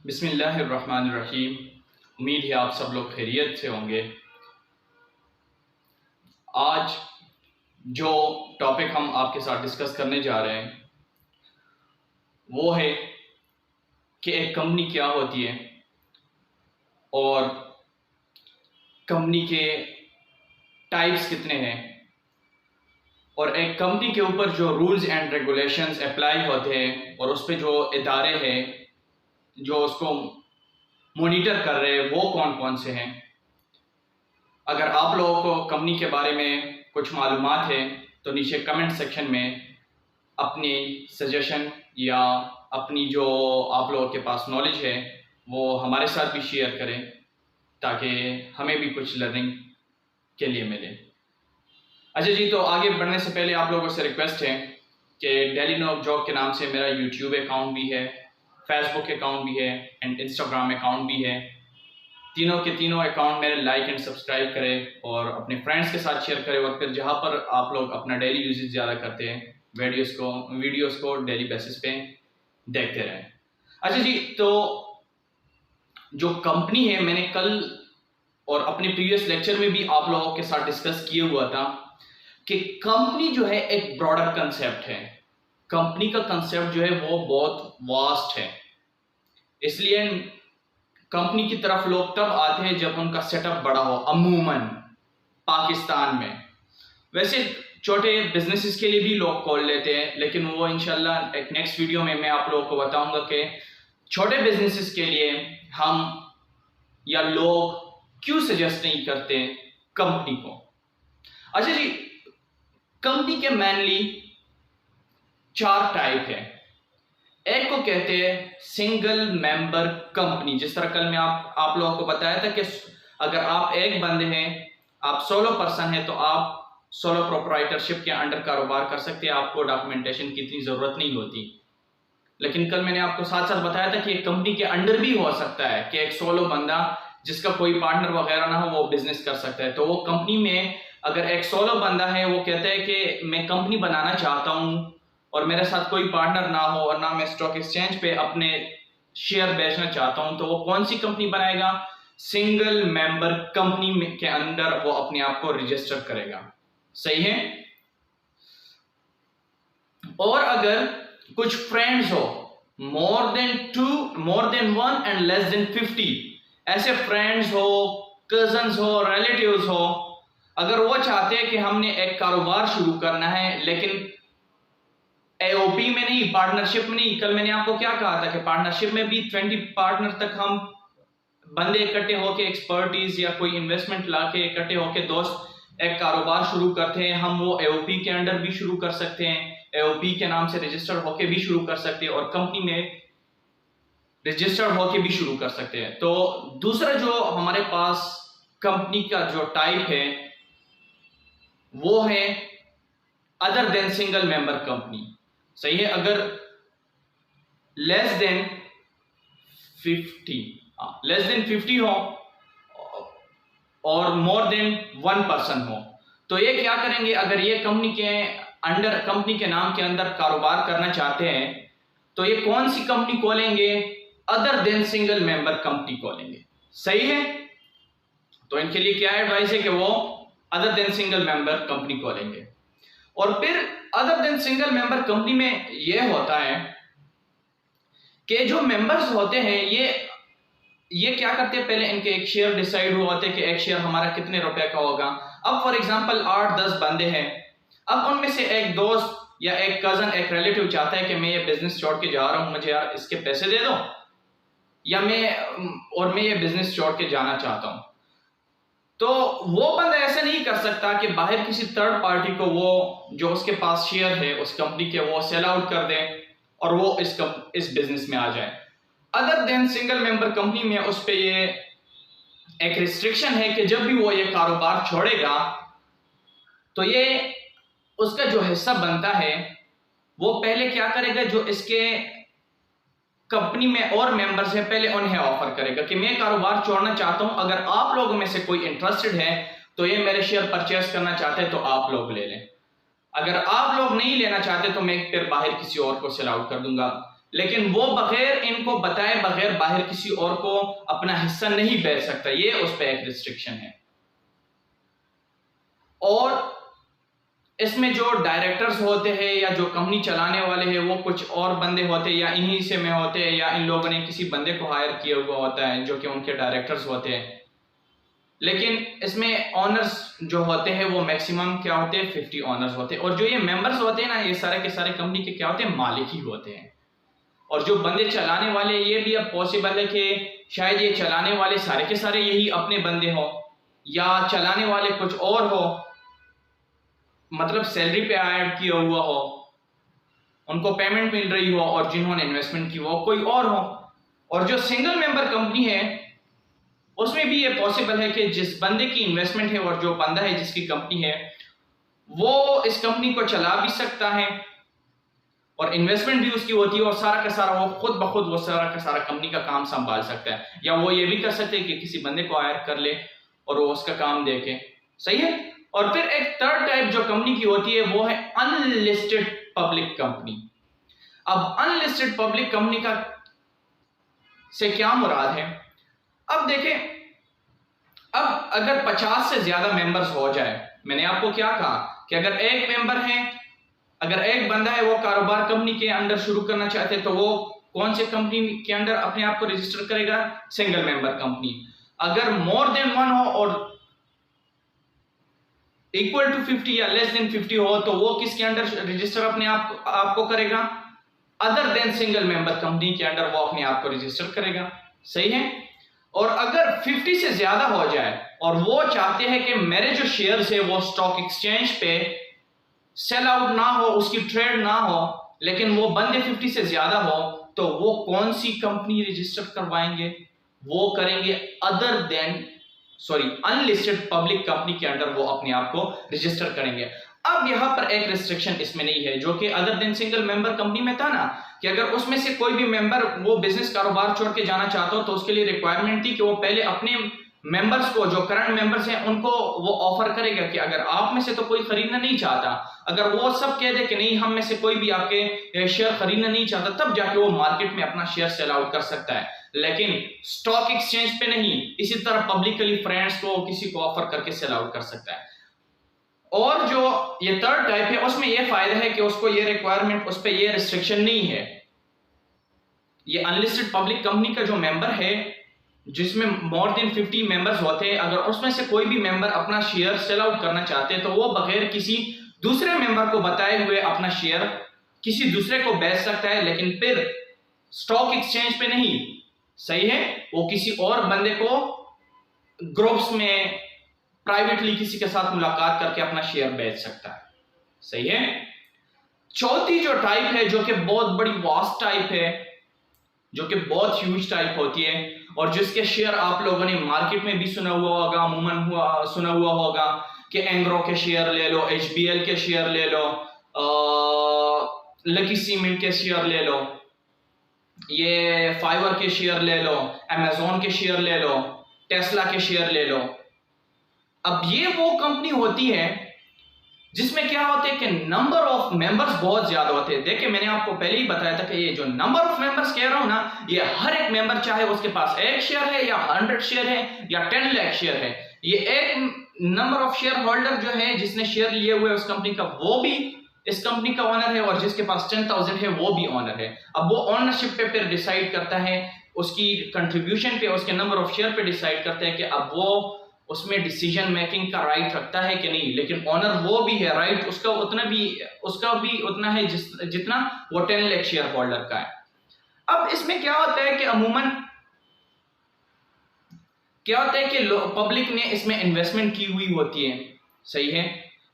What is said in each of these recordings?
बिस्मिल्लाहिर्रहमानिर्रहीम। उम्मीद है आप सब लोग खैरियत से होंगे। आज जो टॉपिक हम आपके साथ डिस्कस करने जा रहे हैं वो है कि एक कंपनी क्या होती है और कंपनी के टाइप्स कितने हैं और एक कंपनी के ऊपर जो रूल्स एंड रेगुलेशंस अप्लाई होते हैं और उस पर जो इदारे हैं जो उसको मॉनिटर कर रहे हैं वो कौन कौन से हैं। अगर आप लोगों को कंपनी के बारे में कुछ मालूमात है तो नीचे कमेंट सेक्शन में अपनी सजेशन या अपनी जो आप लोगों के पास नॉलेज है वो हमारे साथ भी शेयर करें ताकि हमें भी कुछ लर्निंग के लिए मिले। अच्छा जी, तो आगे बढ़ने से पहले आप लोगों से रिक्वेस्ट है कि डेली नॉक जॉब के नाम से मेरा यूट्यूब अकाउंट भी है, फेसबुक अकाउंट भी है एंड इंस्टाग्राम अकाउंट भी है। तीनों के तीनों अकाउंट मेरे लाइक एंड सब्सक्राइब करें और अपने फ्रेंड्स के साथ शेयर करें और फिर जहाँ पर आप लोग अपना डेली यूजेस ज़्यादा करते हैं वीडियोस को डेली बेसिस पे देखते रहें। अच्छा जी, तो जो कंपनी है मैंने कल और अपने प्रीवियस लेक्चर में भी आप लोगों के साथ डिस्कस किए हुआ था कि कंपनी जो है एक ब्रॉडर कंसेप्ट है। कंपनी का कंसेप्ट जो है वो बहुत वास्ट है, इसलिए कंपनी की तरफ लोग तब आते हैं जब उनका सेटअप बड़ा हो। अमूमन पाकिस्तान में वैसे छोटे बिजनेसेस के लिए भी लोग खोल लेते हैं, लेकिन वो इंशाल्लाह एक नेक्स्ट वीडियो में मैं आप लोगों को बताऊंगा कि छोटे बिजनेसेस के लिए हम या लोग क्यों सजेस्ट नहीं करते कंपनी को। अच्छा जी, कंपनी के मेनली 4 टाइप है। एक को कहते हैं सिंगल मेंबर कंपनी, जिस तरह कल मैं आप लोगों को बताया था कि अगर आप एक बंदे हैं, आप सोलो पर्सन हैं, तो आप सोलो प्रोप्राइटरशिप के अंडर कारोबार कर सकते हैं, आपको डॉक्यूमेंटेशन की इतनी जरूरत नहीं होती। लेकिन कल मैंने आपको साथ साथ बताया था कि एक कंपनी के अंडर भी हो सकता है कि एक सोलो बंदा जिसका कोई पार्टनर वगैरह ना हो वो बिजनेस कर सकता है। तो वो कंपनी में अगर एक सोलो बंदा है, वो कहता है कि मैं कंपनी बनाना चाहता हूँ और मेरे साथ कोई पार्टनर ना हो और ना मैं स्टॉक एक्सचेंज पे अपने शेयर बेचना चाहता हूं, तो वो कौन सी कंपनी बनाएगा? सिंगल मेंबर कंपनी के अंदर वो अपने आप को रजिस्टर करेगा। सही है। और अगर कुछ फ्रेंड्स हो, more than 1 and less than 50, ऐसे फ्रेंड्स हो, कजन्स हो, रिलेटिव्स हो, अगर वो चाहते हैं कि हमने एक कारोबार शुरू करना है लेकिन एओपी में नहीं, पार्टनरशिप में नहीं। कल मैंने आपको क्या कहा था कि पार्टनरशिप में भी 20 पार्टनर तक हम बंदे इकट्ठे होके एक्सपर्टीज या कोई इन्वेस्टमेंट लाके इकट्ठे होके दोस्त एक कारोबार शुरू करते हैं। हम वो एओपी के अंडर भी शुरू कर सकते हैं, एओपी के नाम से रजिस्टर्ड होके भी शुरू कर सकते हैं और कंपनी में रजिस्टर्ड होके भी शुरू कर सकते हैं। तो दूसरा जो हमारे पास कंपनी का जो टाइप है वो है other than single member company. सही है। अगर लेस देन 50 हो और मोर देन 1 पर्सन हो, तो ये क्या करेंगे? अगर ये कंपनी के अंडर, कंपनी के नाम के अंदर कारोबार करना चाहते हैं तो ये कौन सी कंपनी खोलेंगे? Other than single member company खोलेंगे। सही है। तो इनके लिए क्या एडवाइस है कि वो other than single member company खोलेंगे। और फिर other than single member company में यह होता है कि जो मेंबर्स होते हैं ये क्या करते हैं? पहले इनके एक शेयर डिसाइड हुआ होते हैं कि एक शेयर हमारा कितने रुपए का होगा। अब फॉर एग्जांपल 8-10 बंदे हैं, अब उनमें से एक दोस्त या एक कजन, एक रिलेटिव चाहता है कि मैं ये बिजनेस छोड़ के जा रहा हूं, मुझे यार इसके पैसे दे दो, या मैं ये बिजनेस छोड़ के जाना चाहता हूं। तो वो बंदा ऐसे नहीं कर सकता कि बाहर किसी थर्ड पार्टी को वो जो उसके पास शेयर है उस कंपनी के वो सेल आउट कर दे और वो इस बिजनेस में आ जाए। Other than single member company में उस पे ये एक रिस्ट्रिक्शन है कि जब भी वो ये कारोबार छोड़ेगा तो ये उसका जो हिस्सा बनता है वो पहले क्या करेगा? जो इसके कंपनी में और मेंबर्स हैं पहले उन्हें ऑफर करेगा कि मैं कारोबार छोड़ना चाहता हूं, अगर आप लोगों में से कोई इंटरेस्टेड है तो ये मेरे शेयर परचेस करना चाहते हैं तो आप लोग ले लें। अगर आप लोग नहीं लेना चाहते तो मैं फिर बाहर किसी और को सेल आउट कर दूंगा। लेकिन वो बगैर इनको बताए बगैर बाहर किसी और को अपना हिस्सा नहीं बेच सकता। ये उस पर एक रिस्ट्रिक्शन है। और इसमें जो डायरेक्टर्स होते हैं या जो कंपनी चलाने वाले हैं वो कुछ और बंदे होते हैं या इन्हीं से में होते हैं या इन लोगों ने किसी बंदे को हायर किया हुआ होता है जो कि उनके डायरेक्टर्स होते हैं। लेकिन इसमें ऑनर्स जो होते हैं वो मैक्सिमम क्या होते हैं 50 ऑनर्स होते हैं। और जो ये मेंबर्स होते हैं ना, ये सारे के सारे कंपनी के क्या होते हैं, मालिक ही होते हैं। और जो बंदे चलाने वाले, ये भी अब पॉसिबल है कि शायद ये चलाने वाले सारे के सारे यही अपने बंदे हो या चलाने वाले कुछ और हो, मतलब सैलरी पे ऐड किया हुआ हो, उनको पेमेंट मिल रही हो, और जिन्होंने इन्वेस्टमेंट की वो कोई और हो। और जो सिंगल मेंबर कंपनी है उसमें भी ये पॉसिबल है कि जिस बंदे की इन्वेस्टमेंट है और जो बंदा है जिसकी कंपनी है वो इस कंपनी को चला भी सकता है और इन्वेस्टमेंट भी उसकी होती है और सारा का सारा वो खुद ब खुद वो सारा का सारा कंपनी का काम संभाल सकता है। या वो ये भी कर सकते हैं कि किसी बंदे को हायर कर ले और वो उसका काम देखे। सही है। और फिर एक थर्ड टाइप जो कंपनी की होती है वो है अनलिस्टेड पब्लिक कंपनी। अब अनलिस्टेड पब्लिक कंपनी का से क्या मुराद है? अब देखें, अब अगर 50 से ज्यादा मेंबर्स हो जाए, मैंने आपको क्या कहा कि अगर एक मेंबर है, अगर एक बंदा है वो कारोबार कंपनी के अंदर शुरू करना चाहते हैं तो वो कौन से कंपनी के अंदर अपने आप को रजिस्टर करेगा? Single member company. अगर मोर देन वन हो और इक्वल टू 50 या लेस देन 50 हो तो वो किसके अंडर रजिस्टर अपने आप को करेगा? Other than single member company के अंडर वो अपने आप को रजिस्टर करेगा। सही है। और अगर 50 से ज्यादा हो जाए और वो चाहते हैं कि मेरे जो शेयर्स है वो स्टॉक एक्सचेंज पे सेल आउट ना हो, उसकी ट्रेड ना हो, लेकिन वो बंदे 50 से ज्यादा हो, तो वो कौन सी कंपनी रजिस्टर करवाएंगे? वो करेंगे other than unlisted public company के अंडर वो अपने आप को रजिस्टर करेंगे। अब यहां पर एक रिस्ट्रिक्शन इसमें नहीं है जो कि other than single member company में था ना, कि अगर उसमें से कोई भी मेंबर वो बिजनेस कारोबार छोड़ के जाना चाहता हो तो उसके लिए रिक्वायरमेंट थी कि वो पहले अपने मेंबर्स को, जो करंट मेंबर्स हैं, उनको वो ऑफर करेगा कि अगर आप में से तो कोई खरीदना नहीं चाहता, अगर वो सब कह दे कि नहीं हम में से कोई भी आपके शेयर खरीदना नहीं चाहता, तब जाके वो मार्केट में अपना शेयर सेल आउट कर सकता है, लेकिन स्टॉक एक्सचेंज पे नहीं। इसी तरह पब्लिकली फ्रेंड्स को किसी को ऑफर करके सेल आउट कर सकता है। और जो ये थर्ड टाइप है उसमें ये फायदा है कि उसको ये रिक्वायरमेंट, उस पर ये रिस्ट्रिक्शन नहीं है। ये अनलिस्टेड पब्लिक कंपनी का जो मेंबर है जिसमें मोर देन 50 मेंबर्स होते हैं, अगर उसमें से कोई भी मेंबर अपना शेयर सेल आउट करना चाहते हैं तो वो बगैर किसी दूसरे मेंबर को बताए हुए अपना शेयर किसी दूसरे को बेच सकता है, लेकिन फिर स्टॉक एक्सचेंज पे नहीं। सही है। वो किसी और बंदे को ग्रुप्स में प्राइवेटली किसी के साथ मुलाकात करके अपना शेयर बेच सकता है। सही है। चौथी जो टाइप है जो कि बहुत बड़ी वास्ट टाइप है, जो कि बहुत ह्यूज टाइप होती है और जिसके शेयर आप लोगों ने मार्केट में भी सुना हुआ होगा, अमूमन सुना हुआ होगा कि एंग्रो के शेयर ले लो, HBL के शेयर ले लो, लकी सीमेंट के शेयर ले लो, ये फाइवर के शेयर ले लो, अमेजोन के शेयर ले लो, टेस्ला के शेयर ले लो। अब ये वो कंपनी होती है जिसमें क्या होते हैं कि नंबर ऑफ मेंबर्स बहुत ज्यादा होते हैं। देखिए मैंने आपको पहले ही बताया था कि ये जो नंबर ऑफ मेंबर्स कह रहा हूं ना, ये हर एक मेंबर चाहे उसके पास 1 शेयर है या 100 शेयर है या 10 लाख शेयर है, ये एक नंबर ऑफ शेयर होल्डर जो है जिसने शेयर लिए हुए उस कंपनी का, वो भी इस कंपनी का ओनर है और जिसके पास 10,000 है वो भी ओनर है। अब वो ओनरशिप पे फिर डिसाइड करता है, उसकी कंट्रीब्यूशन पे, उसके नंबर ऑफ शेयर पे डिसाइड करता है कि अब वो उसमें डिसीजन मेकिंग का राइट रखता है कि नहीं, लेकिन ओनर वो भी है, राइट उसका भी उतना है जितना वो 10 लाख शेयर होल्डर का है। अब इसमें क्या होता है कि अमूमन क्या होता है कि पब्लिक ने इसमें इन्वेस्टमेंट की हुई होती है। सही है।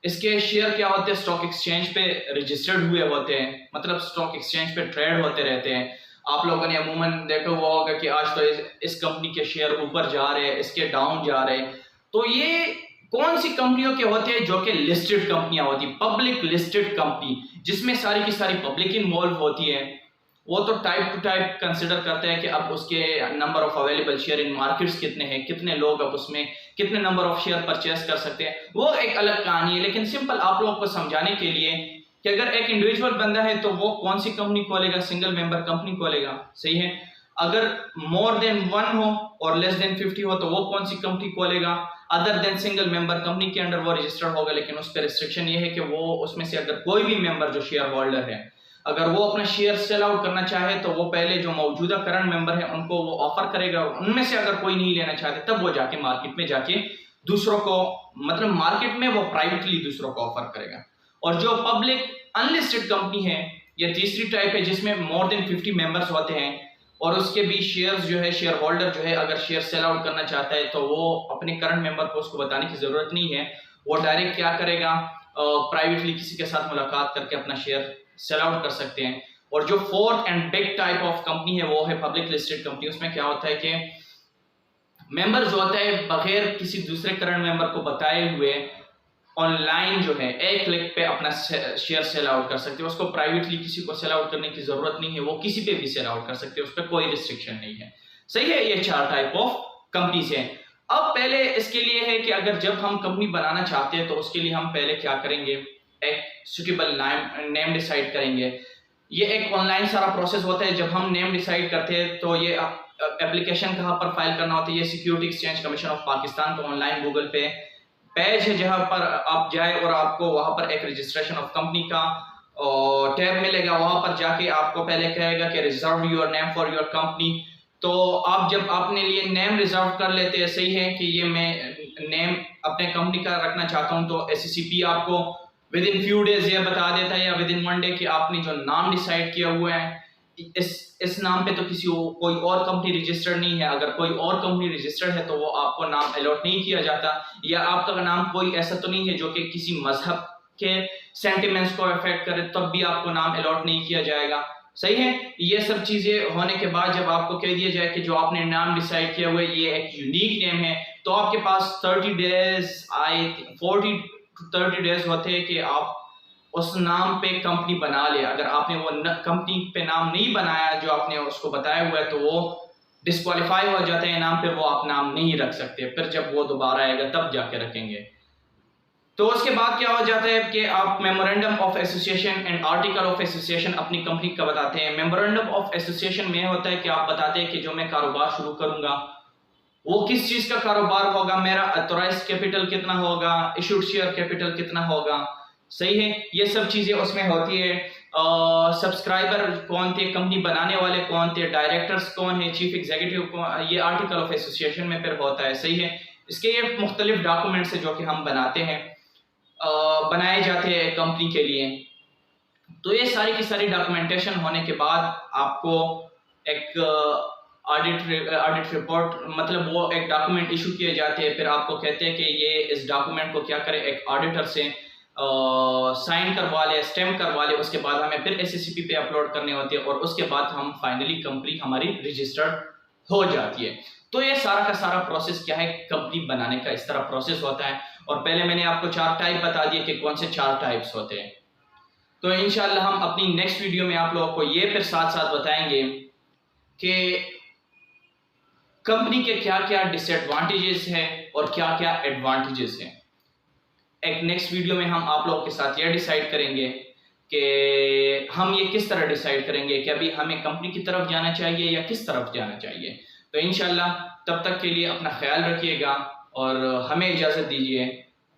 इसके शेयर क्या होते हैं, स्टॉक एक्सचेंज पे रजिस्टर्ड हुए होते हैं, मतलब स्टॉक एक्सचेंज पे ट्रेड होते रहते हैं। आप लोगों ने अमूमन देखा हुआ होगा कि आज तो इस कंपनी के शेयर ऊपर जा रहे हैं, इसके डाउन जा रहे हैं। तो ये कौन सी कंपनियों के होते हैं? जो कि लिस्टेड कंपनियां होती, पब्लिक लिस्टेड कंपनी, जिसमें सारी की सारी पब्लिक इन्वॉल्व होती है। वो तो टाइप टू टाइप कंसिडर करते हैं कि अब उसके number of available share in markets कितने हैं, कितने लोग अब उसमें कितने नंबर ऑफ शेयर परचेस कर सकते हैं, वो एक अलग कहानी है। लेकिन सिंपल आप लोगों को समझाने के लिए कि अगर एक इंडिविजुअल बंदा है तो वो कौन सी कंपनी खोलेगा, सिंगल मेंबर कंपनी खोलेगा, सही है। अगर मोर देन 1 हो और लेस देन 50 हो तो वो कौन सी कंपनी खोलेगा, other than single member company के अंडर वो रजिस्टर्ड होगा, लेकिन उस पर रिस्ट्रिक्शन ये है कि वो उसमें से अगर कोई भी मेंबर जो शेयर होल्डर है अगर वो अपना शेयर सेल आउट करना चाहे तो वो पहले जो मौजूदा करंट मेंबर है उनको वो ऑफर करेगा, उनमें से अगर कोई नहीं लेना चाहते तब वो जाके मार्केट में जाके दूसरों को, मतलब मार्केट में वो प्राइवेटली दूसरों को ऑफर करेगा। और जो पब्लिक अनलिस्टेड कंपनी है, ये तीसरी टाइप है जिसमें मोर देन 50 मेंबर्स होते हैं और उसके भी शेयर्स जो है, शेयर होल्डर जो है अगर शेयर सेल आउट करना चाहता है तो वो अपने करंट मेंबर को उसको बताने की जरूरत नहीं है, वो डायरेक्ट क्या करेगा, प्राइवेटली किसी के साथ मुलाकात करके अपना शेयर सेल आउट कर सकते हैं। और जो fourth and big type of company है वो है पब्लिक लिस्टेड कंपनी। उसमें क्या होता है कि मेंबर जो होता है बगैर किसी दूसरे करंट मेंबर को बताए हुए ऑनलाइन जो है एक क्लिक पे अपना शेयर सेल आउट कर सकते हैं, उसको प्राइवेटली किसी को सेल आउट करने की जरूरत नहीं है, वो किसी पे भी सेल आउट कर सकते हैं, उस पर कोई रिस्ट्रिक्शन नहीं है, सही है। ये 4 टाइप ऑफ कंपनीज हैं। अब पहले इसके लिए है कि अगर जब हम कंपनी बनाना चाहते हैं तो उसके लिए हम पहले क्या करेंगे, एक सुटेबल नेम डिसाइड करेंगे। ये एक ऑनलाइन सारा प्रोसेस होता है। जब हम नेम डिसाइड करते हैं तो ये एप्लीकेशन कहाँ पर फाइल करना होता है, ये security exchange commission of Pakistan को ऑनलाइन गूगल पे पेज है जहां पर आप जाए और आपको वहां पर एक रजिस्ट्रेशन ऑफ कंपनी का टैब मिलेगा, वहां पर जाके आपको पहले कहेगा कि reserve your name for your company. तो आप जब अपने लिए नेम रिजर्व कर लेते हैं, सही है कि ये मैं नेम अपने कंपनी का रखना चाहता हूं, तो एससीसीपी आपको विद इन फ्यू डेज ये बता देता है या विद इन 1 डे कि आपने जो नाम डिसाइड किया हुआ है इस नाम पे तो कोई और कंपनी रजिस्टर्ड नहीं है। अगर कोई और कंपनी रजिस्टर्ड है तो वो आपको नाम अलॉट नहीं किया जाता, या आपका नाम कोई ऐसा तो नहीं है जो कि किसी मजहब के सेंटिमेंट्स को अफेक्ट करे, तब भी आपको नाम अलॉट नहीं किया जाएगा, सही है। ये सब चीजें होने के बाद जब आपको कह दिया जाए कि जो आपने नाम डिसाइड किया हुआ है ये एक यूनिक नेम है, तो आपके पास 30 डेज 40 to 30 डेज होते हैं कि आप उस नाम पे कंपनी बना ले। अगर आपने वो कंपनी पे नाम नहीं बनाया जो आपने उसको बताया हुआ है तो वो डिस्क्वालीफाई हो जाते हैं नाम पे, वो आप नाम नहीं रख सकते, फिर जब वो दोबारा आएगा तब जाके रखेंगे। तो उसके बाद क्या हो जाता है कि आप memorandum of association and article of association अपनी कंपनी का बताते हैं। मेमोरेंडम ऑफ एसोसिएशन में होता है कि आप बताते हैं कि जो मैं कारोबार शुरू करूंगा वो किस चीज का कारोबार होगा, मेरा ऑथराइज्ड कैपिटल कितना होगा, इशूड शेयर कैपिटल कितना होगा, सही है। ये सब चीजें उसमें होती है। सब्सक्राइबर कौन थे, कंपनी बनाने वाले कौन थे, डायरेक्टर्स कौन है, चीफ एग्जीक्यूटिव कौन, ये आर्टिकल ऑफ एसोसिएशन में फिर होता है, सही है। इसके ये मुख्तलिफ डॉक्यूमेंट्स है जो कि हम बनाते हैं, बनाए जाते हैं कंपनी के लिए। तो ये सारी की सारी डॉक्यूमेंटेशन होने के बाद आपको एक ऑडिट रिपोर्ट, मतलब वो एक डॉक्यूमेंट इशू किए जाते हैं, फिर आपको कहते हैं कि ये इस डॉक्यूमेंट को क्या करें, एक ऑडिटर से साइन करवा ले, स्टैम्प करवा ले, उसके बाद हमें फिर एससीसीपी पे अपलोड करने होती है और उसके बाद हम फाइनली कंपनी हमारी रजिस्टर्ड हो जाती है। तो ये सारा का सारा प्रोसेस क्या है, कंपनी बनाने का इस तरह प्रोसेस होता है। और पहले मैंने आपको 4 टाइप बता दिए कि कौन से 4 टाइप्स होते हैं। तो इंशाल्लाह हम अपनी नेक्स्ट वीडियो में आप लोगों को ये फिर साथ साथ बताएंगे कि कंपनी के क्या क्या डिसएडवांटेजेस हैं और क्या क्या एडवांटेजेस हैं। एक नेक्स्ट वीडियो में हम आप लोगों के साथ यह डिसाइड करेंगे कि हम ये किस तरह डिसाइड करेंगे कि अभी हमें कंपनी की तरफ जाना चाहिए या किस तरफ जाना चाहिए। तो इंशाल्लाह तब तक के लिए अपना ख्याल रखिएगा और हमें इजाज़त दीजिए।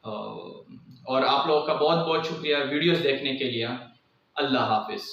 और आप लोगों का बहुत बहुत शुक्रिया वीडियोस देखने के लिए। अल्लाह हाफिज़।